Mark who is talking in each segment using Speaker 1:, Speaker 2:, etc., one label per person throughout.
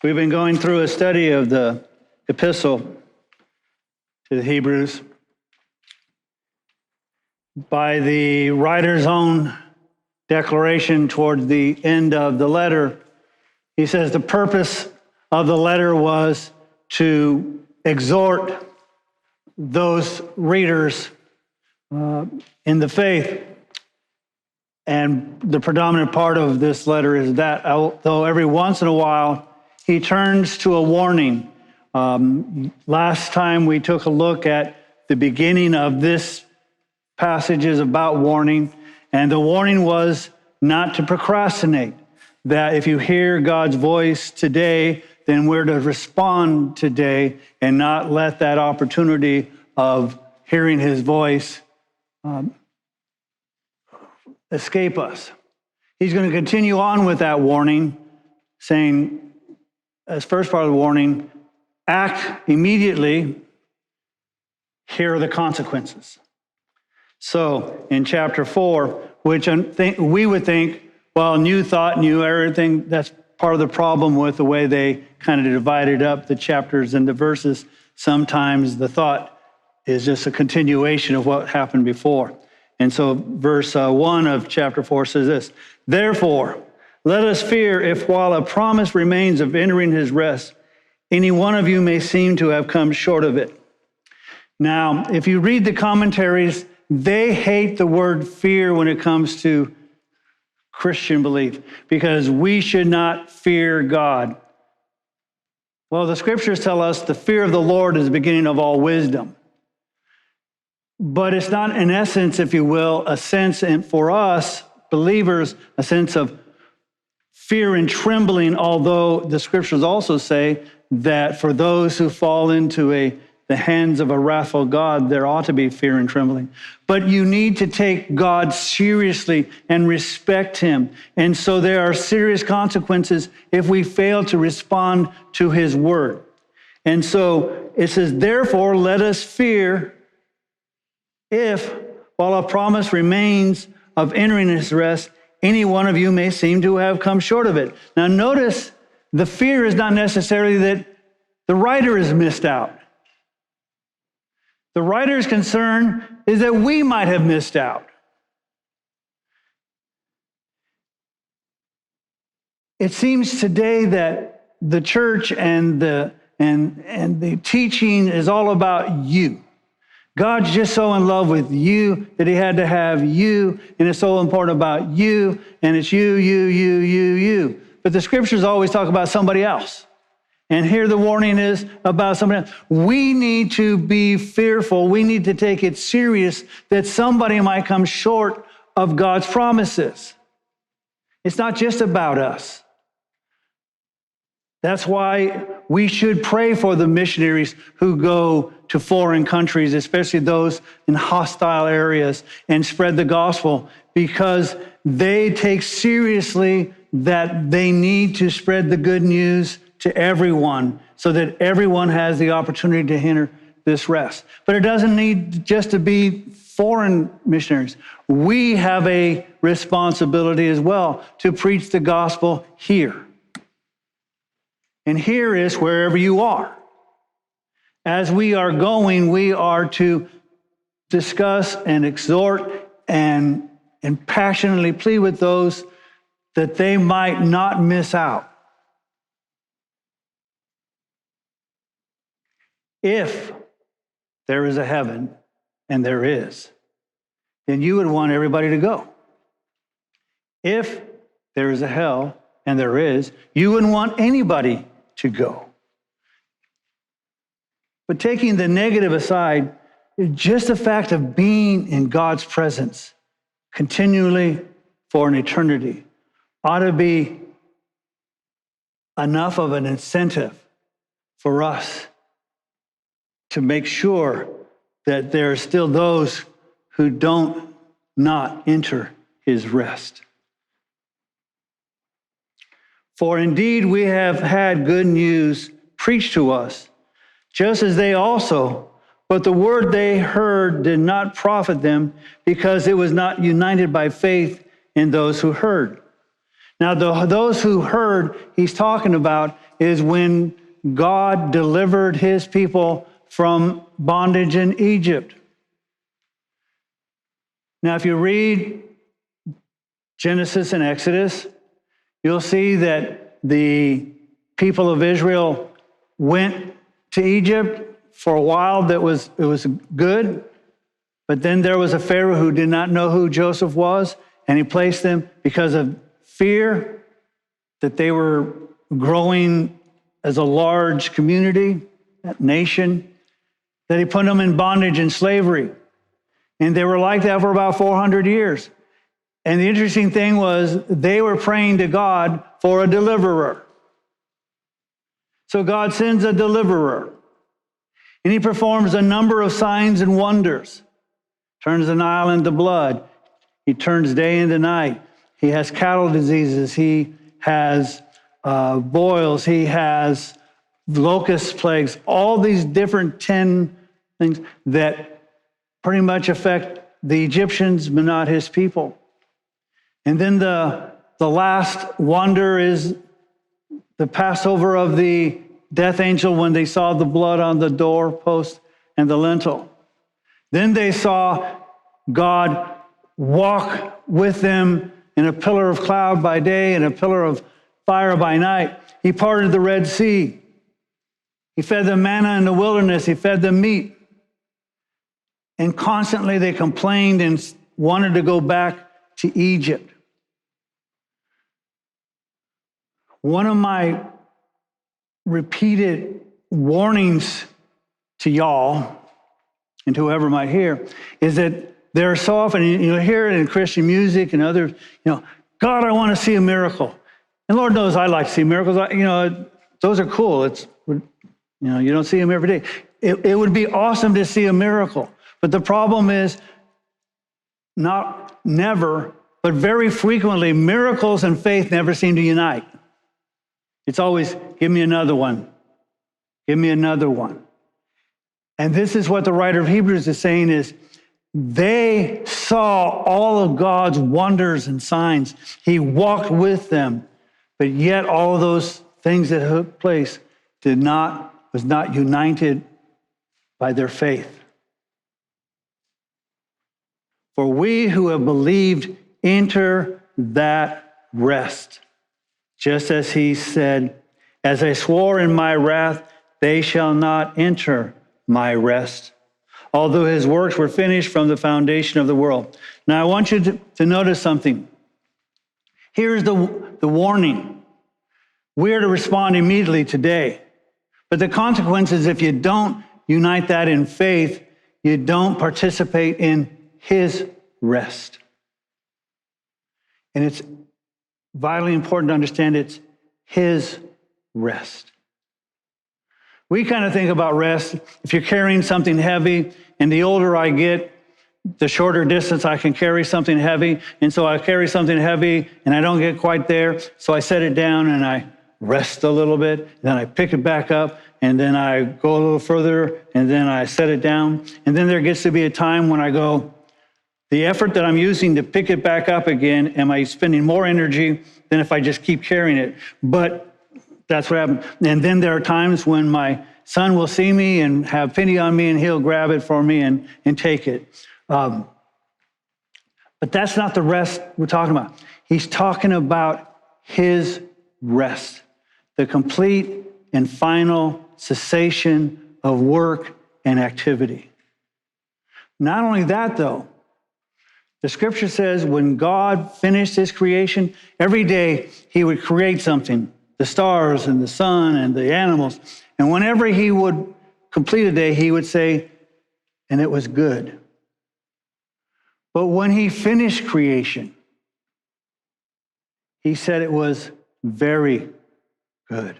Speaker 1: We've been going through a study of the epistle to the Hebrews. By the writer's own declaration toward the end of the letter, he says the purpose of the letter was to exhort those readers in the faith. And the predominant part of this letter is that, although every once in a while he turns to a warning. Last time we took a look at the beginning of this passage is about warning, and the warning was not to procrastinate, that if you hear God's voice today, then we're to respond today and not let that opportunity of hearing his voice escape us. He's going to continue on with that warning, saying, as first part of the warning, act immediately, here are the consequences. So in chapter 4, which we would think, well, new thought, new everything, that's part of the problem with the way they kind of divided up the chapters and the verses. Sometimes the thought is just a continuation of what happened before. And so verse 1 of chapter 4 says this, therefore, let us fear if while a promise remains of entering his rest, any one of you may seem to have come short of it. Now, if you read the commentaries, they hate the word fear when it comes to Christian belief, because we should not fear God. Well, the scriptures tell us the fear of the Lord is the beginning of all wisdom. But it's not, in essence, if you will, a sense, and for us believers, a sense of fear and trembling, although the scriptures also say that for those who fall into the hands of a wrathful God, there ought to be fear and trembling. But you need to take God seriously and respect him. And so there are serious consequences if we fail to respond to his word. And so it says, therefore, let us fear if, while a promise remains of entering his rest, any one of you may seem to have come short of it. Now notice, the fear is not necessarily that the writer is missed out. The writer's concern is that we might have missed out. It seems today that the church and the teaching is all about you. God's just so in love with you that he had to have you, and it's so important about you, and it's you. But the scriptures always talk about somebody else. And here the warning is about somebody else. We need to be fearful. We need to take it serious that somebody might come short of God's promises. It's not just about us. That's why we should pray for the missionaries who go to foreign countries, especially those in hostile areas, and spread the gospel, because they take seriously that they need to spread the good news to everyone so that everyone has the opportunity to enter this rest. But it doesn't need just to be foreign missionaries. We have a responsibility as well to preach the gospel here. And here is wherever you are. As we are going, we are to discuss and exhort and passionately plead with those that they might not miss out. If there is a heaven, and there is, then you would want everybody to go. If there is a hell, and there is, you wouldn't want anybody to go. But taking the negative aside, just the fact of being in God's presence continually for an eternity ought to be enough of an incentive for us to make sure that there are still those who don't not enter his rest. For indeed, we have had good news preached to us, just as they also, but the word they heard did not profit them because it was not united by faith in those who heard. Now, those who heard he's talking about is when God delivered his people from bondage in Egypt. Now, if you read Genesis and Exodus, you'll see that the people of Israel went to Egypt for a while. It was good, but then there was a Pharaoh who did not know who Joseph was, and he placed them because of fear that they were growing as a large community, nation, that he put them in bondage and slavery. And they were like that for about 400 years. And the interesting thing was they were praying to God for a deliverer. So God sends a deliverer, and he performs a number of signs and wonders. Turns the Nile into blood. He turns day into night. He has cattle diseases. He has boils. He has locust plagues. All these different 10 things that pretty much affect the Egyptians, but not his people. And then the last wonder is the Passover of the death angel when they saw the blood on the doorpost and the lintel. Then they saw God walk with them in a pillar of cloud by day and a pillar of fire by night. He parted the Red Sea. He fed them manna in the wilderness. He fed them meat. And constantly they complained and wanted to go back to Egypt. One of my repeated warnings to y'all and whoever might hear is that there are so often, you hear it in Christian music and others, God, I want to see a miracle. And Lord knows I like to see miracles. Those are cool. You don't see them every day. It would be awesome to see a miracle. But the problem is never, but very frequently, miracles and faith never seem to unite. It's always, give me another one. Give me another one. And this is what the writer of Hebrews is saying is, they saw all of God's wonders and signs. He walked with them, but yet all of those things that took place was not united by their faith. For we who have believed enter that rest. Just as he said, as I swore in my wrath, they shall not enter my rest, although his works were finished from the foundation of the world. Now, I want you to notice something. Here's the warning. We are to respond immediately today. But the consequences, if you don't unite that in faith, you don't participate in his rest. And it's vitally important to understand it's his rest. We kind of think about rest. If you're carrying something heavy, and the older I get, the shorter distance I can carry something heavy. And so I carry something heavy and I don't get quite there. So I set it down and I rest a little bit. Then I pick it back up and then I go a little further and then I set it down. And then there gets to be a time when I go, the effort that I'm using to pick it back up again, am I spending more energy than if I just keep carrying it? But that's what happened. And then there are times when my son will see me and have pity on me and he'll grab it for me and take it. But that's not the rest we're talking about. He's talking about his rest, the complete and final cessation of work and activity. Not only that, though, the scripture says when God finished his creation, every day he would create something, the stars and the sun and the animals. And whenever he would complete a day, he would say, and it was good. But when he finished creation, he said it was very good.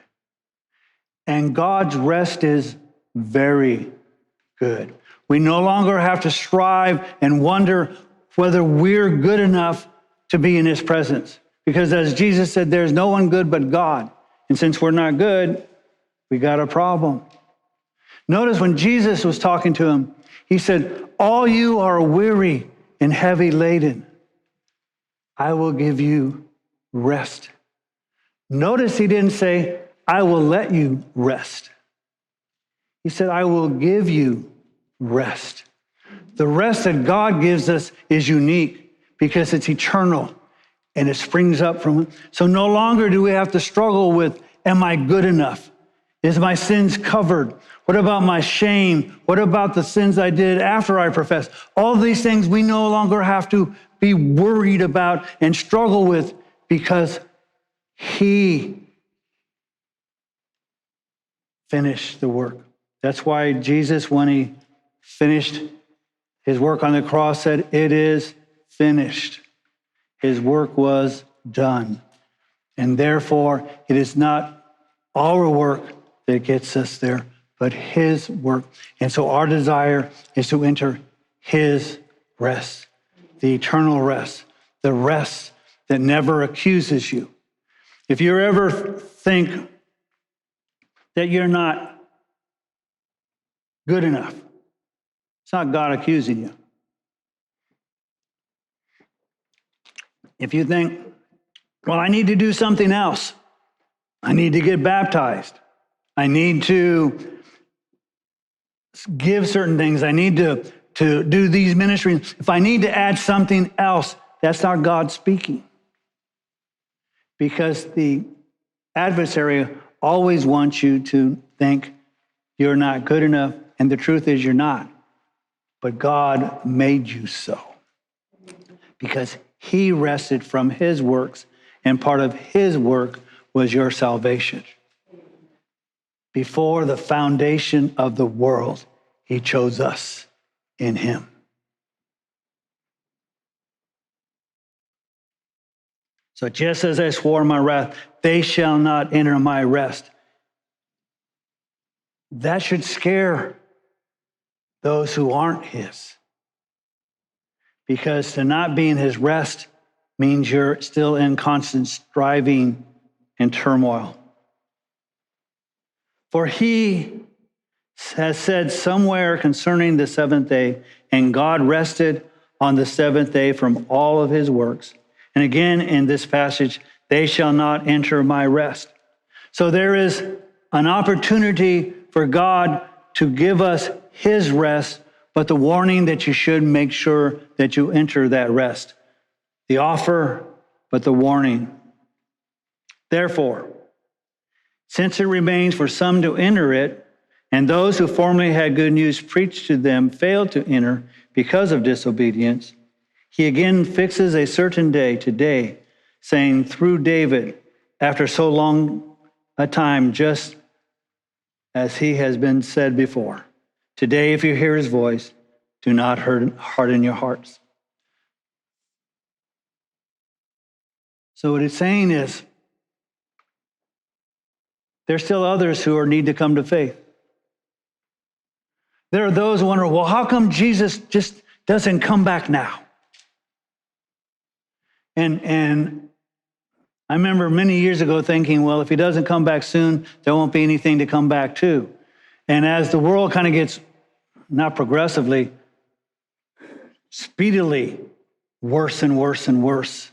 Speaker 1: And God's rest is very good. We no longer have to strive and wonder whether we're good enough to be in his presence. Because as Jesus said, there's no one good but God. And since we're not good, we got a problem. Notice when Jesus was talking to him, he said, all you are weary and heavy laden, I will give you rest. Notice he didn't say, I will let you rest. He said, I will give you rest. The rest that God gives us is unique because it's eternal and it springs up from it. So no longer do we have to struggle with, am I good enough? Is my sins covered? What about my shame? What about the sins I did after I professed? All these things we no longer have to be worried about and struggle with because he finished the work. That's why Jesus, when he finished his work on the cross, said, it is finished. His work was done. And therefore, it is not our work that gets us there, but his work. And so our desire is to enter his rest, the eternal rest, the rest that never accuses you. If you ever think that you're not good enough, it's not God accusing you. If you think, well, I need to do something else. I need to get baptized. I need to give certain things. I need to do these ministries. If I need to add something else, that's not God speaking. Because the adversary always wants you to think you're not good enough, and the truth is you're not. But God made you so. Because he rested from his works, and part of his work was your salvation. Before the foundation of the world, he chose us in him. So just as I swore in my wrath, they shall not enter my rest. That should scare those who aren't his. Because to not be in his rest means you're still in constant striving and turmoil. For he has said somewhere concerning the seventh day, and God rested on the seventh day from all of his works. And again, in this passage, they shall not enter my rest. So there is an opportunity for God to give us his rest, but the warning that you should make sure that you enter that rest. The offer, but the warning. Therefore, since it remains for some to enter it, and those who formerly had good news preached to them failed to enter because of disobedience, he again fixes a certain day, today, saying through David, after so long a time, just as he has been said before, today, if you hear his voice, do not harden your hearts. So what it's saying is, there's still others who need to come to faith. There are those who wonder, well, how come Jesus just doesn't come back now? And I remember many years ago thinking, well, if he doesn't come back soon, there won't be anything to come back to. And as the world kind of gets, not progressively, speedily worse and worse and worse,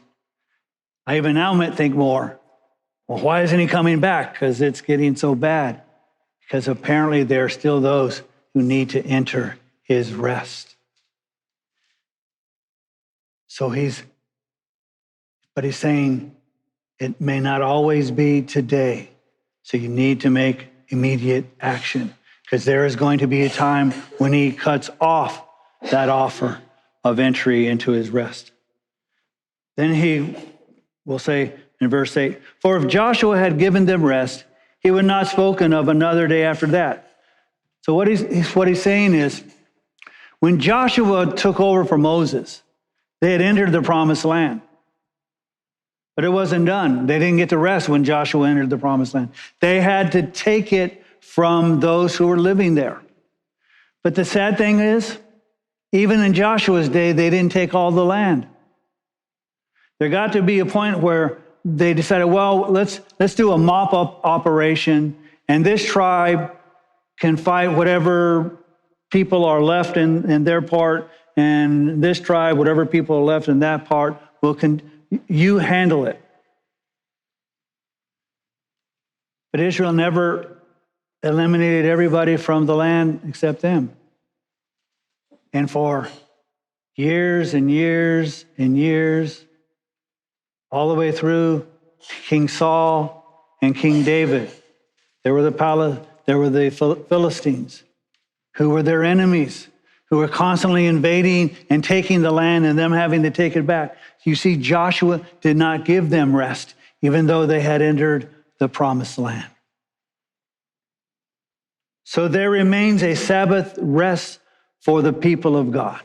Speaker 1: I even now might think more, well, why isn't he coming back? Because it's getting so bad. Because apparently there are still those who need to enter his rest. So he's saying it may not always be today. So you need to make immediate action, because there is going to be a time when he cuts off that offer of entry into his rest. Then he will say in verse 8, for if Joshua had given them rest, he would not have spoken of another day after that. So what he's saying is, when Joshua took over for Moses, they had entered the promised land. But it wasn't done. They didn't get to rest when Joshua entered the promised land. They had to take it from those who were living there. But the sad thing is, even in Joshua's day, they didn't take all the land. There got to be a point where they decided, well, let's do a mop-up operation, and this tribe can fight whatever people are left in their part, and this tribe, whatever people are left in that part, you handle it. But Israel never eliminated everybody from the land except them. And for years and years and years, all the way through King Saul and King David, there were the Philistines, who were their enemies, who were constantly invading and taking the land and them having to take it back. You see, Joshua did not give them rest, even though they had entered the promised land. So there remains a Sabbath rest for the people of God.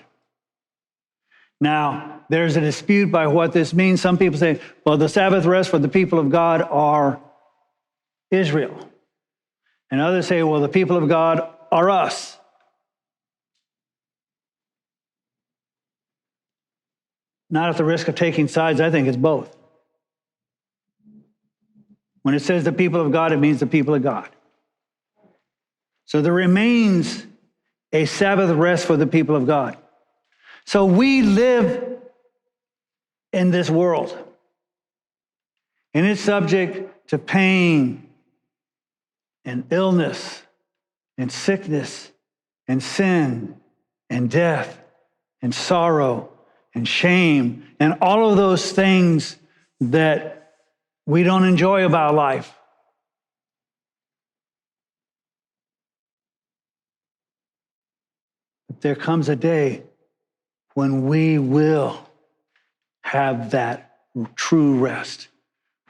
Speaker 1: Now, there's a dispute by what this means. Some people say, well, the Sabbath rest for the people of God are Israel. And others say, well, the people of God are us. Not at the risk of taking sides, I think it's both. When it says the people of God, it means the people of God. So there remains a Sabbath rest for the people of God. So we live in this world, and it's subject to pain and illness and sickness and sin and death and sorrow and shame and all of those things that we don't enjoy about life. But there comes a day when we will have that true rest,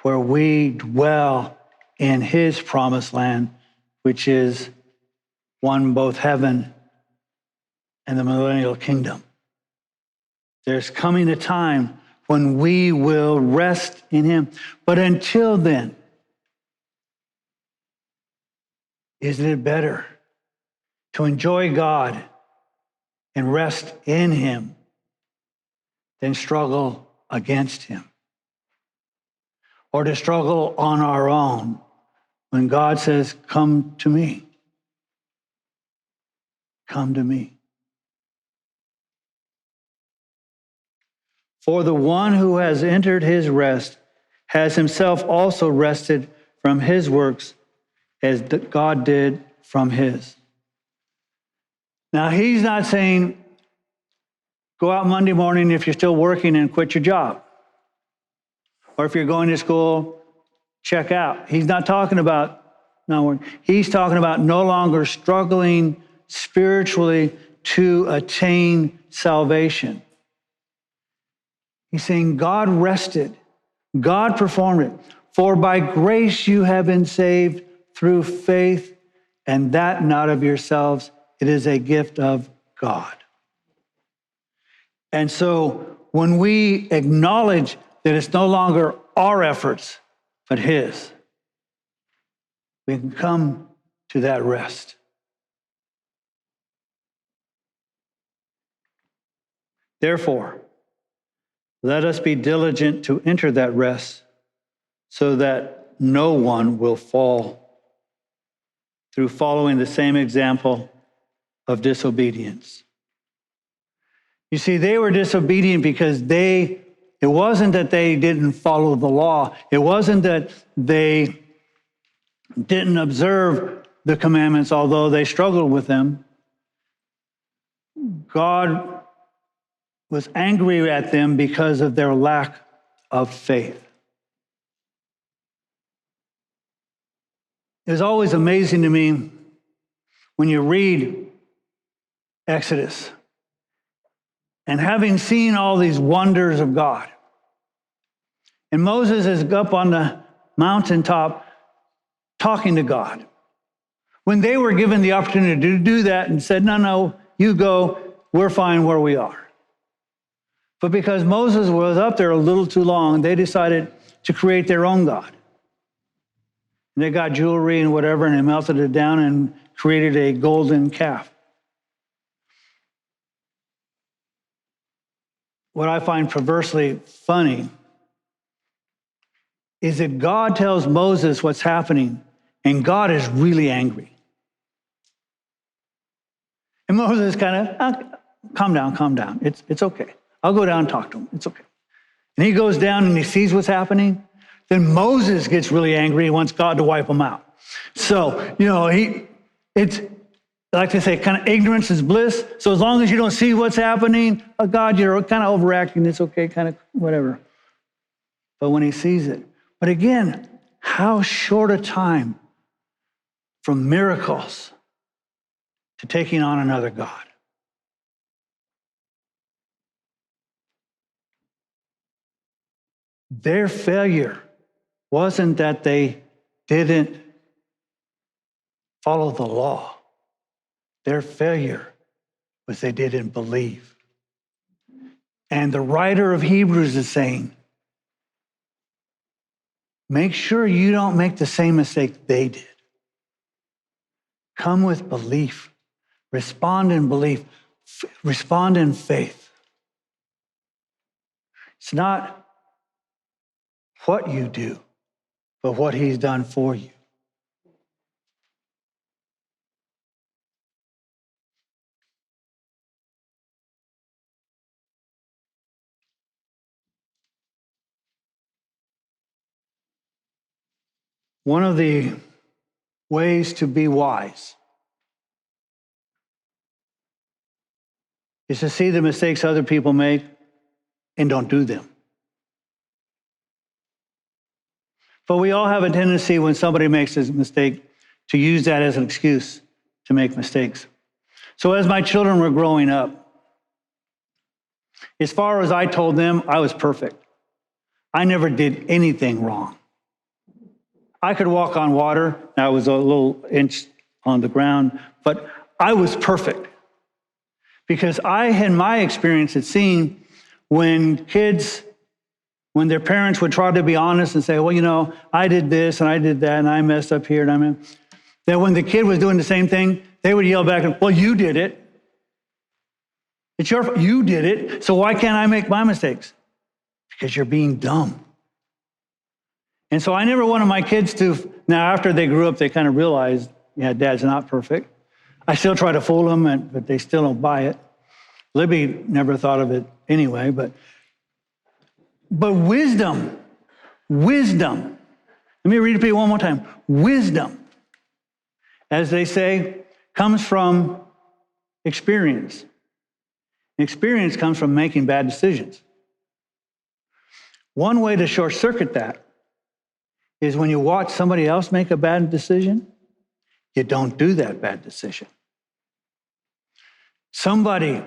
Speaker 1: where we dwell in his promised land, which is one, both heaven and the millennial kingdom. There's coming a time when we will rest in him. But until then, isn't it better to enjoy God and rest in him than struggle against him? Or to struggle on our own when God says, come to me. Come to me. For the one who has entered his rest has himself also rested from his works as God did from his. Now, he's not saying, go out Monday morning if you're still working and quit your job. Or if you're going to school, check out. He's not talking about, no, he's talking about no longer struggling spiritually to attain salvation. He's saying God rested. God performed it. For by grace you have been saved through faith, and that not of yourselves. It is a gift of God. And so when we acknowledge that it's no longer our efforts, but his, we can come to that rest. Therefore, let us be diligent to enter that rest so that no one will fall through following the same example of disobedience. You see, they were disobedient because it wasn't that they didn't follow the law. It wasn't that they didn't observe the commandments, although they struggled with them. God was angry at them because of their lack of faith. It's always amazing to me when you read Exodus and having seen all these wonders of God. And Moses is up on the mountaintop talking to God. When they were given the opportunity to do that and said, no, you go, we're fine where we are. But because Moses was up there a little too long, they decided to create their own God. And they got jewelry and whatever, and they melted it down and created a golden calf. What I find perversely funny is that God tells Moses what's happening, and God is really angry. And Moses kind of, calm down. It's okay. I'll go down and talk to him. It's okay. And he goes down and he sees what's happening. Then Moses gets really angry and wants God to wipe him out. So, it's like they say, kind of ignorance is bliss. So as long as you don't see what's happening, oh God, you're kind of overacting. It's okay, kind of whatever. But when he sees it. But again, how short a time from miracles to taking on another God. Their failure wasn't that they didn't follow the law. Their failure was they didn't believe. And the writer of Hebrews is saying, make sure you don't make the same mistake they did. Come with belief. Respond in belief. Respond in faith. It's not what you do, but what he's done for you. One of the ways to be wise is to see the mistakes other people make and don't do them. But we all have a tendency when somebody makes a mistake to use that as an excuse to make mistakes. So as my children were growing up, as far as I told them, I was perfect. I never did anything wrong. I could walk on water. I was a little inch on the ground, but I was perfect. Because I, in my experience, had seen when their parents would try to be honest and say, well, I did this and I did that and I messed up here then when the kid was doing the same thing, they would yell back, well, you did it. It's your fault. You did it. So why can't I make my mistakes? Because you're being dumb. And so I never wanted my kids to, now after they grew up, they kind of realized, yeah, Dad's not perfect. I still try to fool them, but they still don't buy it. Libby never thought of it anyway, but wisdom. Let me read it to you one more time. Wisdom, as they say, comes from experience. Experience comes from making bad decisions. One way to short circuit that is when you watch somebody else make a bad decision, you don't do that bad decision. Somebody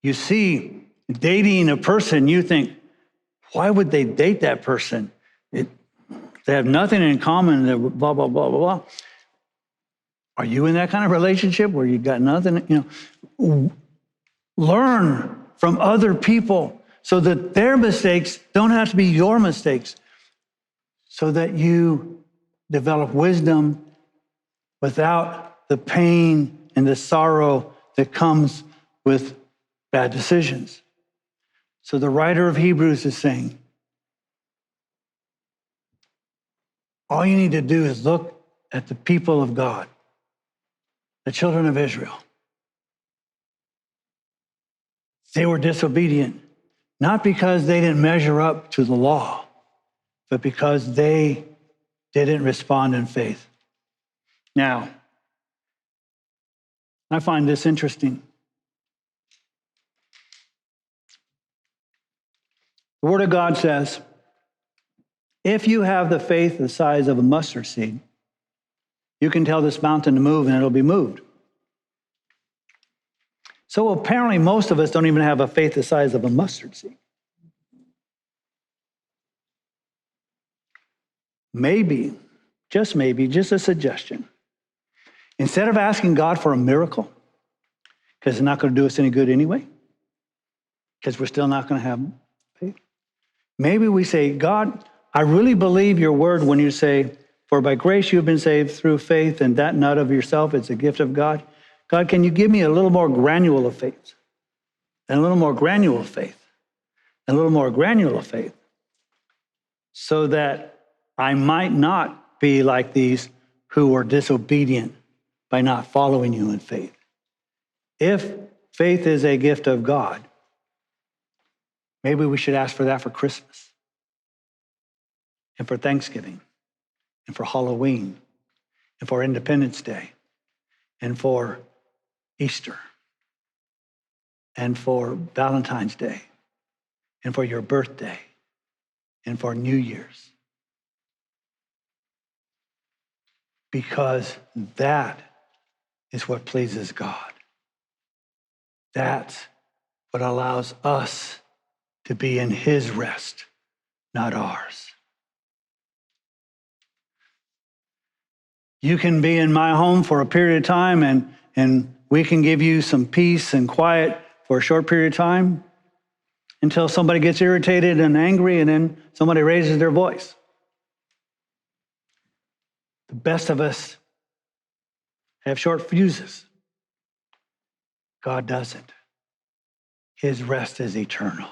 Speaker 1: you see dating a person, you think, why would they date that person? They have nothing in common, blah, blah, blah, blah, blah. Are you in that kind of relationship where you got nothing? Learn from other people so that their mistakes don't have to be your mistakes, so that you develop wisdom without the pain and the sorrow that comes with bad decisions. So the writer of Hebrews is saying, all you need to do is look at the people of God, the children of Israel. They were disobedient, not because they didn't measure up to the law, but because they didn't respond in faith. Now, I find this interesting. The Word of God says, if you have the faith the size of a mustard seed, you can tell this mountain to move and it'll be moved. So apparently most of us don't even have a faith the size of a mustard seed. Maybe, just a suggestion. Instead of asking God for a miracle, because it's not going to do us any good anyway, because we're still not going to have faith, maybe we say, God, I really believe your word when you say, for by grace you have been saved through faith, and that not of yourself, it's a gift of God. God, can you give me a little more granular faith, and a little more granular faith, and a little more granular faith, so that I might not be like these who were disobedient by not following you in faith. If faith is a gift of God, maybe we should ask for that for Christmas and for Thanksgiving and for Halloween and for Independence Day and for Easter and for Valentine's Day and for your birthday and for New Year's. Because that is what pleases God. That's what allows us to be in his rest, not ours. You can be in my home for a period of time and we can give you some peace and quiet for a short period of time until somebody gets irritated and angry and then somebody raises their voice. The best of us have short fuses. God doesn't. His rest is eternal.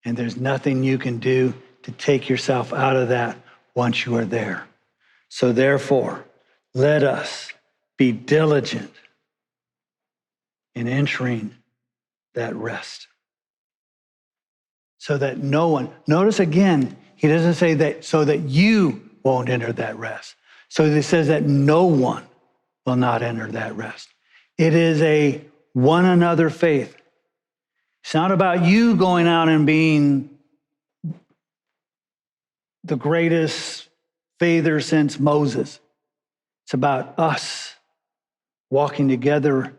Speaker 1: And there's nothing you can do to take yourself out of that once you are there. So therefore, let us be diligent in entering that rest. So that no one, notice again, he doesn't say that so that you won't enter that rest. So he says that no one will not enter that rest. It is a one another faith. It's not about you going out and being the greatest faither since Moses. It's about us walking together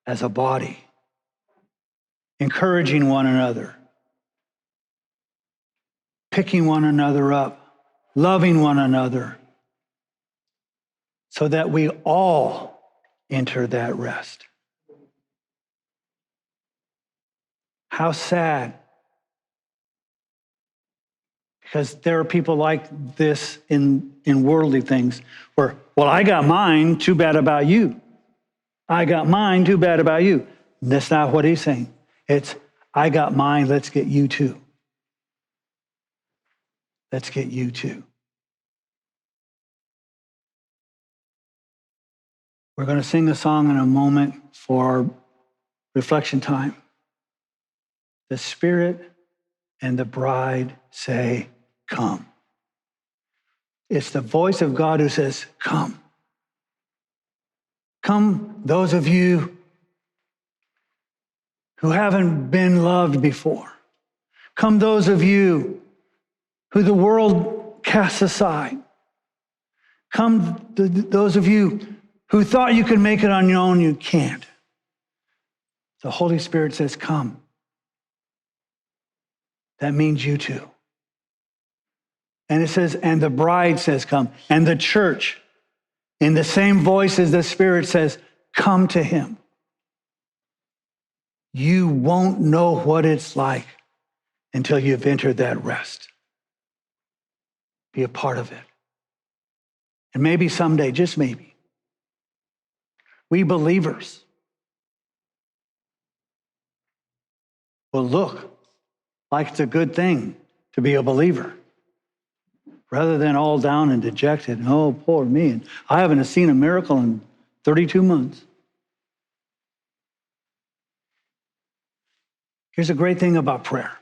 Speaker 1: as a body, encouraging one another, picking one another up, loving one another, so that we all enter that rest. How sad. Because there are people like this in worldly things where, well, I got mine, too bad about you. I got mine, too bad about you. That's not what he's saying. It's, I got mine, let's get you too. Let's get you too. We're going to sing a song in a moment for our reflection time. The Spirit and the bride say, come. It's the voice of God who says, come. Come, those of you who haven't been loved before. Come, those of you who the world casts aside. Come, those of you who thought you could make it on your own, you can't. The Holy Spirit says, come. That means you too. And it says, and the bride says, come. And the church, in the same voice as the Spirit says, come to him. You won't know what it's like until you've entered that rest. Be a part of it. And maybe someday, just maybe, we believers will look like it's a good thing to be a believer, rather than all down and dejected. Oh, poor me. And I haven't seen a miracle in 32 months. Here's a great thing about prayer.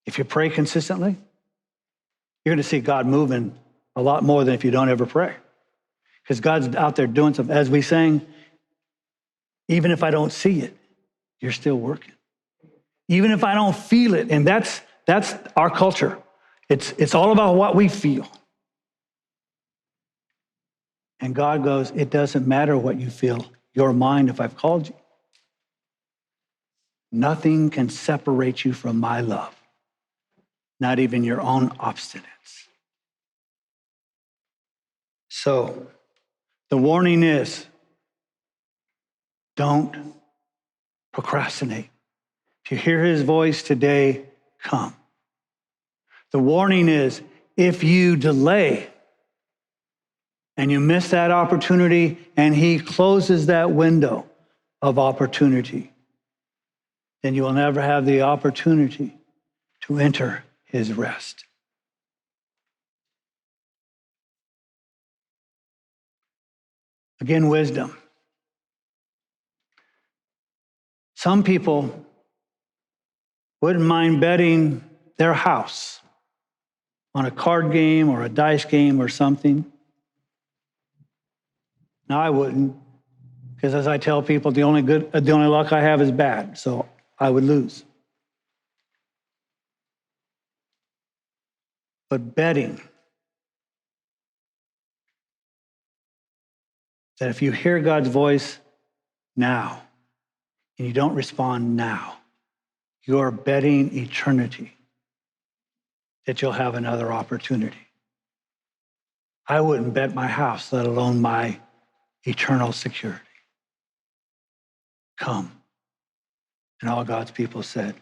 Speaker 1: If you pray consistently, you're going to see God moving a lot more than if you don't ever pray. Because God's out there doing something. As we sang, even if I don't see it, you're still working. Even if I don't feel it, and that's our culture. It's all about what we feel. And God goes, it doesn't matter what you feel. You're mine if I've called you. Nothing can separate you from my love. Not even your own obstinance. So, the warning is, don't procrastinate. If you hear his voice today, come. The warning is, if you delay and you miss that opportunity and he closes that window of opportunity, then you will never have the opportunity to enter his rest. Again, wisdom. Some people wouldn't mind betting their house on a card game or a dice game or something. No, I wouldn't, because as I tell people, the only luck I have is bad, so I would lose. But betting that if you hear God's voice now and you don't respond now, you're betting eternity that you'll have another opportunity. I wouldn't bet my house, let alone my eternal security. Come. And all God's people said,